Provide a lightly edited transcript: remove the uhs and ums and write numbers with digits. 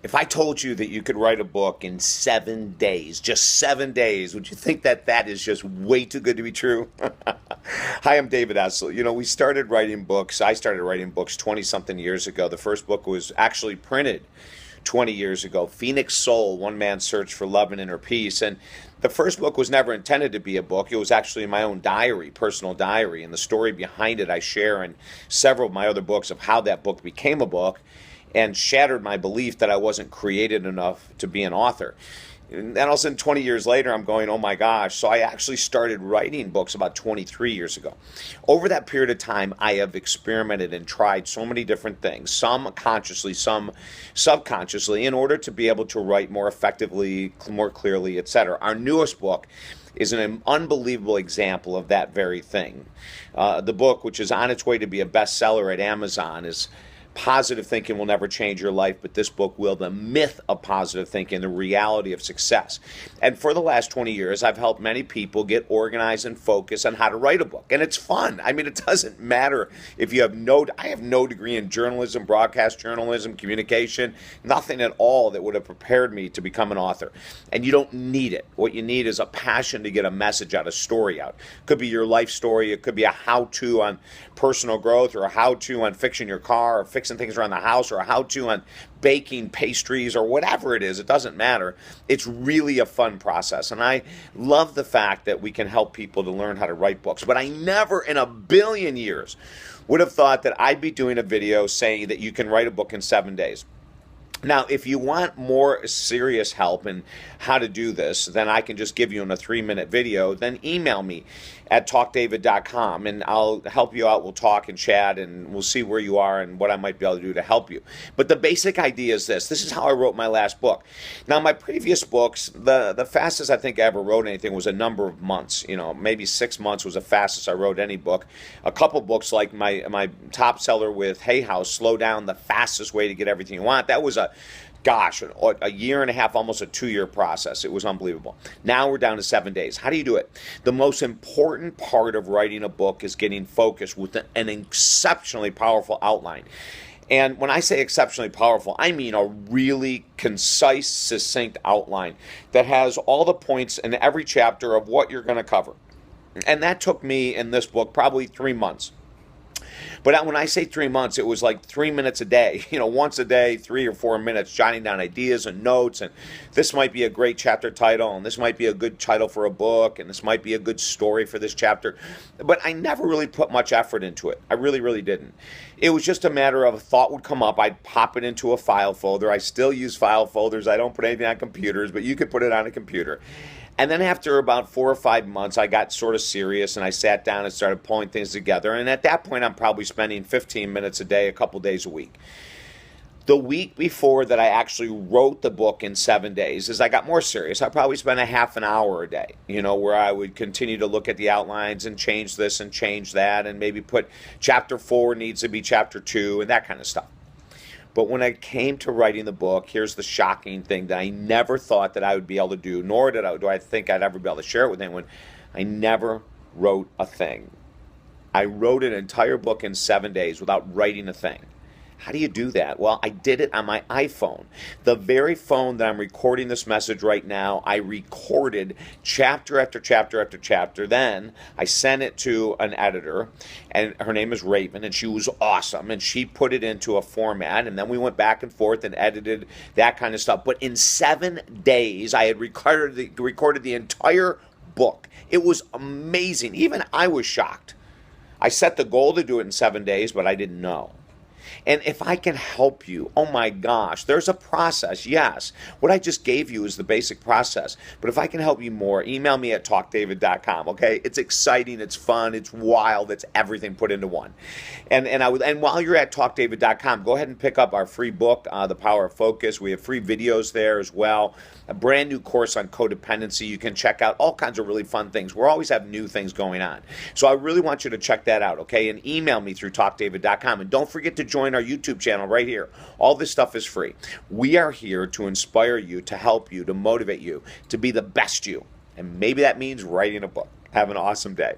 If I told you that you could write a book in 7 days, just 7 days, would you think that that is just way too good to be true? Hi, I'm David Essel. You know, we started writing books. I started writing books 20 something years ago. The first book was actually printed 20 years ago, Phoenix Soul, One Man's Search for Love and Inner Peace. And the first book was never intended to be a book. It was actually my own diary, personal diary. And the story behind it I share in several of my other books of how that book became a book and shattered my belief that I wasn't creative enough to be an author. And all of a sudden, 20 years later, I'm going, oh my gosh. So I actually started writing books about 23 years ago. Over that period of time, I have experimented and tried so many different things, some consciously, some subconsciously, in order to be able to write more effectively, more clearly, etc. Our newest book is an unbelievable example of that very thing. The book, which is on its way to be a bestseller at Amazon, is Positive Thinking Will Never Change Your Life, but this book will. The myth of positive thinking, the reality of success. And for the last 20 years, I've helped many people get organized and focused on how to write a book. And it's fun. I mean, it doesn't matter if you have I have no degree in journalism, broadcast journalism, communication, nothing at all that would have prepared me to become an author. And you don't need it. What you need is a passion to get a message out, a story out. It could be your life story. It could be a how-to on personal growth, or a how-to on fixing your car, or fixing things around the house, or a how-to on baking pastries, or whatever it is. It doesn't matter. It's really a fun process. And I love the fact that we can help people to learn how to write books. But I never in a billion years would have thought that I'd be doing a video saying that you can write a book in 7 days. Now, if you want more serious help in how to do this, then I can just give you in a 3-minute video. Then email me at talkdavid.com and I'll help you out. We'll talk and chat and we'll see where you are and what I might be able to do to help you. But the basic idea is this. This is how I wrote my last book. Now, my previous books, the fastest I think I ever wrote anything was a number of months. You know, maybe 6 months was the fastest I wrote any book. A couple books like my top seller with Hay House, Slow Down, the fastest way to get everything you want. That was a year and a half, almost a 2-year process. It was unbelievable. Now we're down to 7 days. How do you do it? The most important part of writing a book is getting focused with an exceptionally powerful outline. And when I say exceptionally powerful, I mean a really concise, succinct outline that has all the points in every chapter of what you're going to cover. And that took me in this book probably 3 months. But when I say 3 months, it was like 3 minutes a day, once a day, 3 or 4 minutes, jotting down ideas and notes. And this might be a great chapter title, and this might be a good title for a book, and this might be a good story for this chapter. But I never really put much effort into it. I really, really didn't. It was just a matter of a thought would come up. I'd pop it into a file folder. I still use file folders. I don't put anything on computers, but you could put it on a computer. And then after about 4 or 5 months, I got sort of serious and I sat down and started pulling things together. And at that point, I'm probably spending 15 minutes a day, a couple days a week. The week before that I actually wrote the book in 7 days, as I got more serious, I probably spent a half an hour a day, where I would continue to look at the outlines and change this and change that and maybe put chapter 4 needs to be chapter 2 and that kind of stuff. But when I came to writing the book, here's the shocking thing that I never thought that I would be able to do, nor do I think I'd ever be able to share it with anyone. I never wrote a thing. I wrote an entire book in 7 days without writing a thing. How do you do that? Well, I did it on my iPhone. The very phone that I'm recording this message right now, I recorded chapter after chapter after chapter. Then I sent it to an editor, and her name is Raven, and she was awesome, and she put it into a format, and then we went back and forth and edited that kind of stuff. But in 7 days, I had recorded the entire book. It was amazing. Even I was shocked. I set the goal to do it in 7 days, but I didn't know. And if I can help you, oh my gosh, there's a process, yes. What I just gave you is the basic process. But if I can help you more, email me at talkdavid.com, okay? It's exciting, it's fun, it's wild, it's everything put into one. And while you're at talkdavid.com, go ahead and pick up our free book, The Power of Focus. We have free videos there as well. A brand new course on codependency. You can check out all kinds of really fun things. We always have new things going on. So I really want you to check that out, okay? And email me through talkdavid.com. And don't forget to join our YouTube channel right here. All this stuff is free. We are here to inspire you, to help you, to motivate you, to be the best you. And maybe that means writing a book. Have an awesome day.